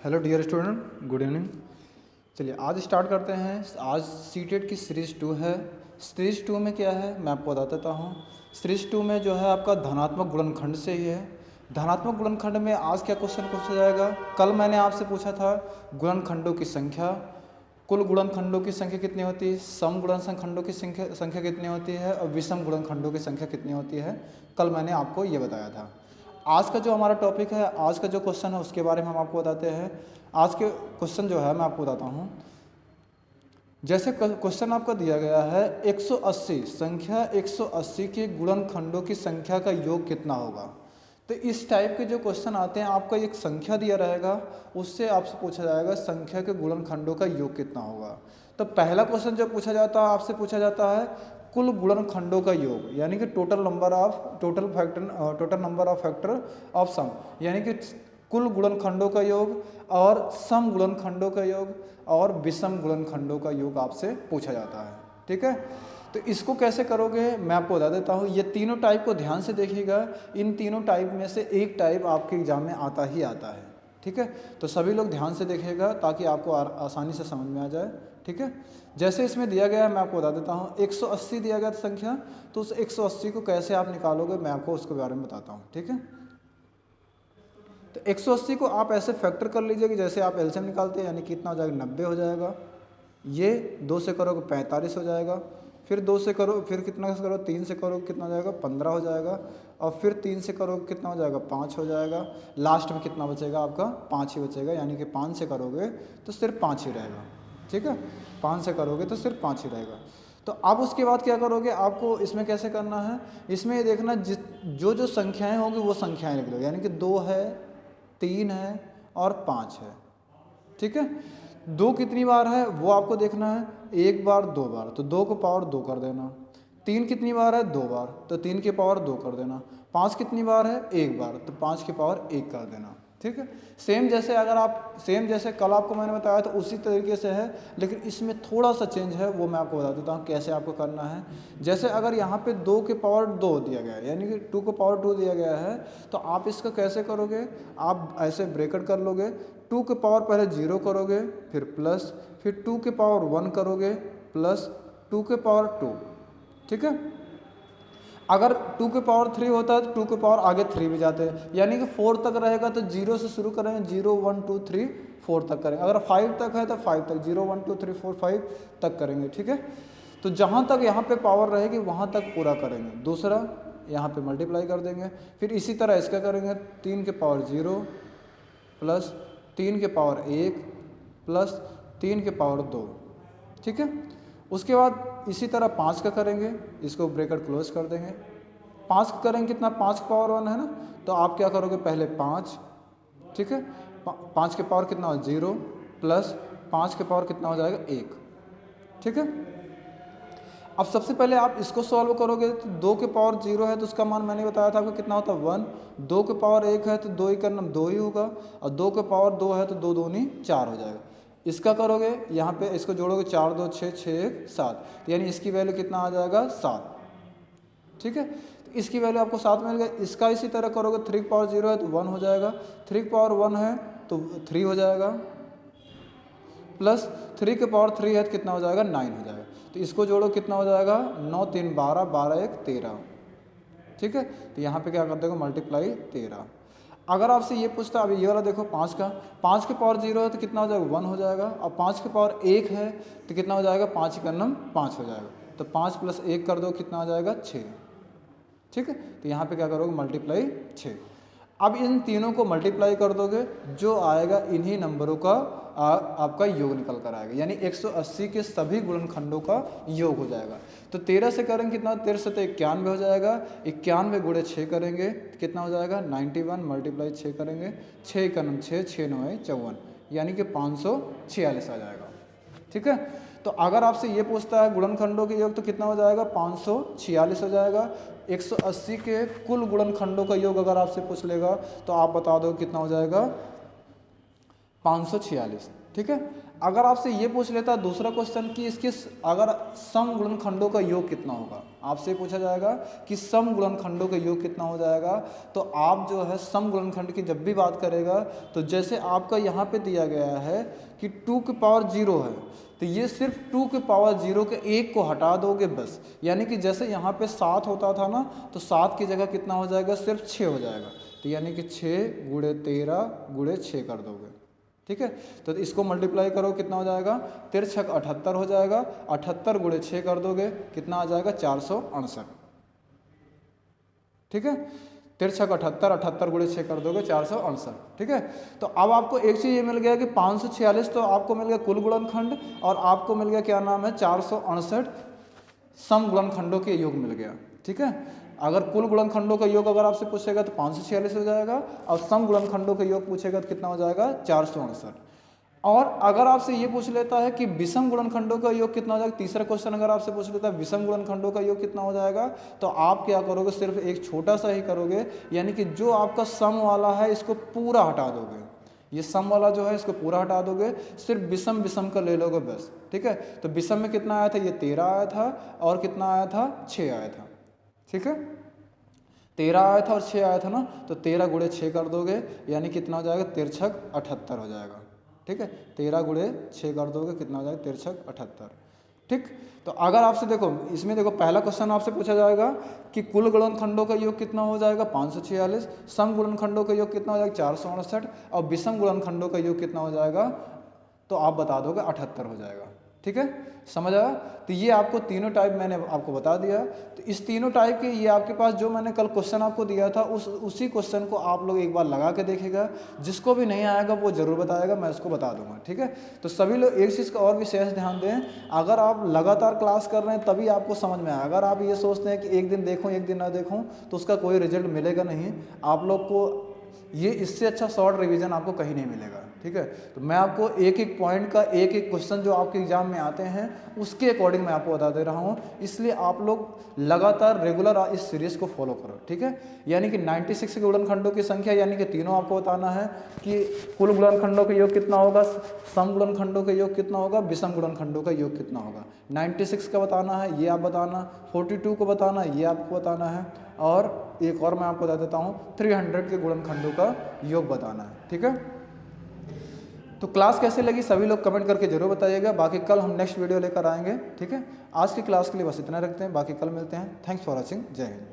Hello dear student, good evening. चलिए आज start करते हैं। आज सीटेट की सीरीज़ 2 है। सीरीज़ 2 में क्या है मैं आपको बता देता हूँ। सीरीज़ 2 में जो है आपका धनात्मक गुणनखंड से ही है। धनात्मक गुणनखंड में आज क्या क्वेश्चन पूछा जाएगा। कल मैंने आपसे पूछा था गुणनखंडों की संख्या, कुल गुणनखंडों की संख्या कितनी होती है, सम गुणनखंडों की संख्या कितनी होती है और विषम गुणनखंडों की संख्या कितनी होती है। कल मैंने आपको ये बताया था। आज का जो हमारा टॉपिक है, आज का जो क्वेश्चन है उसके बारे में हम आपको बताते हैं। आज के क्वेश्चन जो है मैं आपको बताता हूँ। जैसे क्वेश्चन आपका दिया गया है 180 संख्या 180 के गुणनखंडों की संख्या का योग कितना होगा। तो इस टाइप के जो क्वेश्चन आते हैं, आपका एक संख्या दिया रहेगा, उससे आपसे पूछा जाएगा संख्या के गुणनखंडों का योग कितना होगा। तो पहला क्वेश्चन जो पूछा जाता है आपसे पूछा जाता है कुल गुणनखंडों का योग, यानी कि total number of factor of sum, यानी कि कुल गुणनखंडों का योग और सम गुणनखंडों का योग और विषम गुणनखंडों का योग आपसे पूछा जाता है। ठीक है, तो इसको कैसे करोगे मैं आपको बता देता हूँ। ये तीनों टाइप को ध्यान से देखिएगा। इन तीनों टाइप में से एक टाइप आपके एग्जाम में आता ही आता है। ठीक है, तो सभी लोग ध्यान से देखिएगा ताकि आपको आसानी से समझ में आ जाए। ठीक है, जैसे इसमें दिया गया है मैं आपको बता देता हूँ। 180 दिया गया संख्या, तो उस 180 को कैसे आप निकालोगे मैं आपको उसके बारे में बताता हूँ। ठीक है, तो 180 को आप ऐसे फैक्टर कर लीजिए कि जैसे आप एलसीएम निकालते हैं, यानी कि कितना हो जाएगा 90 हो जाएगा। ये 2 से करोगे 45 हो जाएगा। फिर 2 से करो, फिर कितना से करो 3 से करो कितना हो जाएगा 15 हो जाएगा। और फिर 3 से करो कितना हो जाएगा 5 हो जाएगा। लास्ट में कितना बचेगा आपका 5 ही बचेगा, यानी कि 5 से करोगे तो सिर्फ 5 ही रहेगा। ठीक है, 5 से करोगे तो सिर्फ 5 ही रहेगा। तो अब उसके बाद क्या करोगे, आपको इसमें कैसे करना है, इसमें ये देखना जो जो संख्याएं होंगी वो संख्याएं लिख लो, यानी कि 2 है, 3 है और 5 है। ठीक है, 2 कितनी बार है वो आपको देखना है, 1 बार 2 बार, तो 2 को पावर 2 कर देना। 3 कितनी बार है 2 बार, तो 3 की पावर 2 कर देना। 5 कितनी बार है 1 बार, तो 5 की पावर 1 कर देना। ठीक है, सेम जैसे कल आपको मैंने बताया था उसी तरीके से है, लेकिन इसमें थोड़ा सा चेंज है, वो मैं आपको बता देता हूँ कैसे आपको करना है। जैसे अगर यहाँ पे 2 के पावर 2 दिया गया है, यानी कि 2 को पावर 2 दिया गया है, तो आप इसका कैसे करोगे, आप ऐसे ब्रैकेट कर लोगे। 2 के पावर पहले 0 करोगे, फिर प्लस, फिर 2 के पावर 1 करोगे, प्लस 2 के पावर 2। ठीक है, अगर 2 के पावर 3 होता है तो 2 के पावर आगे 3 भी जाते हैं, यानी कि 4 तक रहेगा तो 0 से शुरू करेंगे, 0 1 2 3 4 तक करेंगे। अगर 5 तक है तो 5 तक, 0 1 2 3 4 5 तक करेंगे। ठीक है, तो जहाँ तक यहाँ पे पावर रहेगी वहाँ तक पूरा करेंगे। दूसरा यहाँ पे मल्टीप्लाई कर देंगे। फिर इसी तरह इसका करेंगे, 3 के पावर 0 प्लस 3 के पावर 1 प्लस 3 के पावर 2। ठीक है, उसके बाद इसी तरह 5 का करेंगे, इसको ब्रैकेट क्लोज कर देंगे। 5 का करेंगे कितना, 5 का पावर 1 है ना, तो आप क्या करोगे पहले 5। ठीक है, 5 के पावर कितना हो 0 प्लस 5 के पावर कितना हो जाएगा 1। ठीक है, अब सबसे पहले आप इसको सॉल्व करोगे तो 2 के पावर 0 है तो उसका मान मैंने बताया था आपको कितना होता है 1। 2 के पावर 1 है तो 2 ही करना 2 ही होगा, और 2 के पावर 2 है तो 2 दूनी 4 हो जाएगा। इसका करोगे यहाँ पे इसको जोड़ोगे 4 2 6 6 1 7, यानी इसकी वैल्यू कितना आ जाएगा 7। ठीक है, तो इसकी वैल्यू आपको 7 मिल गया। इसका इसी तरह करोगे, 3 के पावर 0 है तो 1 हो जाएगा, 3 के पावर 1 है तो 3 हो जाएगा, प्लस 3 के पावर 3 है तो कितना हो जाएगा 9 हो जाएगा। तो इसको जोड़ो कितना हो जाएगा 9 3 12 12 1 13। ठीक है, तो यहाँ पे क्या कर देगा मल्टीप्लाई 13। अगर आपसे ये पूछता है, अभी ये वाला देखो 5 का, 5 के पावर 0 है तो कितना हो जाएगा 1 हो जाएगा, और 5 के पावर 1 है तो कितना हो जाएगा 5 का नम 5 हो जाएगा, तो 5 प्लस 1 कर दो कितना हो जाएगा 6। ठीक है, तो यहाँ पे क्या करोगे मल्टीप्लाई 6। अब इन तीनों को मल्टीप्लाई कर दोगे, जो आएगा इन्हीं नंबरों का आपका योग निकल कर आएगा, यानी 180 के सभी गुणनखंडों का योग हो जाएगा। तो 13 से करेंगे कितना, 13 से तो 91 हो जाएगा, 91 गुणे 6 करेंगे तो कितना हो जाएगा 91 मल्टीप्लाई 6 करेंगे, 6 का नम 6 6 9 54, यानी कि 546 आ जाएगा। ठीक है, तो अगर आपसे ये पूछता है गुणनखंडों के योग तो कितना हो जाएगा 546 हो जाएगा। 180 के कुल गुणनखंडों का योग अगर आपसे पूछ लेगा तो आप बता दो कितना हो जाएगा 546। ठीक है। अगर आपसे ये पूछ लेता दूसरा क्वेश्चन कि इसके अगर सम गुणनखंडों का योग कितना होगा, आपसे पूछा जाएगा कि सम गुणनखंडों का योग कितना हो जाएगा, तो आप जो है सम गुणनखंड की जब भी बात करेगा तो जैसे आपका यहाँ पे दिया गया है कि 2 की पावर 0 है, तो ये सिर्फ 2 की पावर 0 के 1 को हटा दोगे बस। यानी कि जैसे यहाँ पे 7 होता था ना, तो 7 की जगह कितना हो जाएगा, सिर्फ 6 हो जाएगा। तो यानी कि 6 गुणे 13 गुणे 6 कर दोगे। ठीक है। तो इसको मल्टीप्लाई करो, कितना हो जाएगा, 13 छक 78 हो जाएगा। 78 गुणे 6 कर दोगे, कितना आ जाएगा, 468। ठीक है। 13 छक 78, 78 गुणे 6 कर दोगे 468। ठीक है। तो अब आपको एक चीज़ ये मिल गया कि 546 तो आपको मिल गया कुल गुणनखंड, और आपको मिल गया क्या नाम है, 468 सम गुणनखंडों के योग मिल गया। ठीक है। अगर कुल गुणनखंडों का योग अगर आपसे पूछेगा तो 546 हो जाएगा, और सम गुणनखंडों का योग पूछेगा तो कितना हो जाएगा, 468। और अगर आपसे ये पूछ लेता है कि विषम गुणनखंडों का योग कितना हो जाएगा, तीसरा क्वेश्चन अगर आपसे पूछ लेता है विषम गुणनखंडों का योग कितना हो जाएगा, तो आप क्या करोगे, सिर्फ एक छोटा सा ही करोगे, यानी कि जो आपका सम वाला है इसको पूरा हटा दोगे। ये सम वाला जो है इसको पूरा हटा दोगे, सिर्फ विषम विषम का ले लोगे बस। ठीक है। तो विषम में कितना आया था, ये 13 आया था, और कितना आया था, 6 आया था। ठीक है। 13 आया था और 6 आया था ना, तो 13 गुणे 6 कर दोगे, यानी कितना हो जाएगा, 13 छक 78 हो जाएगा। ठीक है। 13 गुणे 6 कर दोगे, कितना हो जाएगा, 13 छक 78। ठीक। तो अगर आपसे देखो इसमें देखो पहला क्वेश्चन आपसे पूछा जाएगा कि कुल गुणनखंडों का योग कितना हो जाएगा, 546, सम गुणनखंडों का योग कितना हो जाएगा, 468, और विषम गुणनखंडों का योग कितना हो जाएगा, तो आप बता दोगे 78 हो जाएगा। ठीक है। समझ आया। तो ये आपको तीनों टाइप मैंने आपको बता दिया। तो इस तीनों टाइप के ये आपके पास जो मैंने कल क्वेश्चन आपको दिया था उसी क्वेश्चन को आप लोग एक बार लगा के देखेगा। जिसको भी नहीं आएगा वो ज़रूर बताएगा, मैं उसको बता दूंगा। ठीक है। तो सभी लोग एक चीज़ का और विशेष ध्यान दें, अगर आप लगातार क्लास कर रहे हैं तभी आपको समझ में आए। अगर आप ये सोचते हैं कि एक दिन देखूँ एक दिन ना देखूँ, तो उसका कोई रिजल्ट मिलेगा नहीं आप लोग को। ये इससे अच्छा शॉर्ट रिवीजन आपको कहीं नहीं मिलेगा। ठीक है। तो मैं आपको एक एक पॉइंट का एक एक क्वेश्चन जो आपके एग्जाम में आते हैं उसके अकॉर्डिंग मैं आपको बता दे रहा हूँ, इसलिए आप लोग लगातार रेगुलर इस सीरीज को फॉलो करो। ठीक है। यानी कि 96 के गुणनखंडों की संख्या, यानी कि तीनों आपको बताना है कि कुल गुणनखंडों का योग कितना होगा, सम गुणनखंडों का योग कितना होगा, विषम गुणनखंडों का योग कितना होगा। 96 का बताना है, ये आप बताना, 42 को बताना है, ये आपको बताना है, और एक और मैं आपको बता देता हूँ 300 के गुणनखंडों का योग बताना है। ठीक है। तो क्लास कैसे लगी सभी लोग कमेंट करके जरूर बताइएगा। बाकी कल हम नेक्स्ट वीडियो लेकर आएंगे। ठीक है। आज की क्लास के लिए बस इतना रखते हैं, बाकी कल मिलते हैं। Thanks for watching. जय हिंद।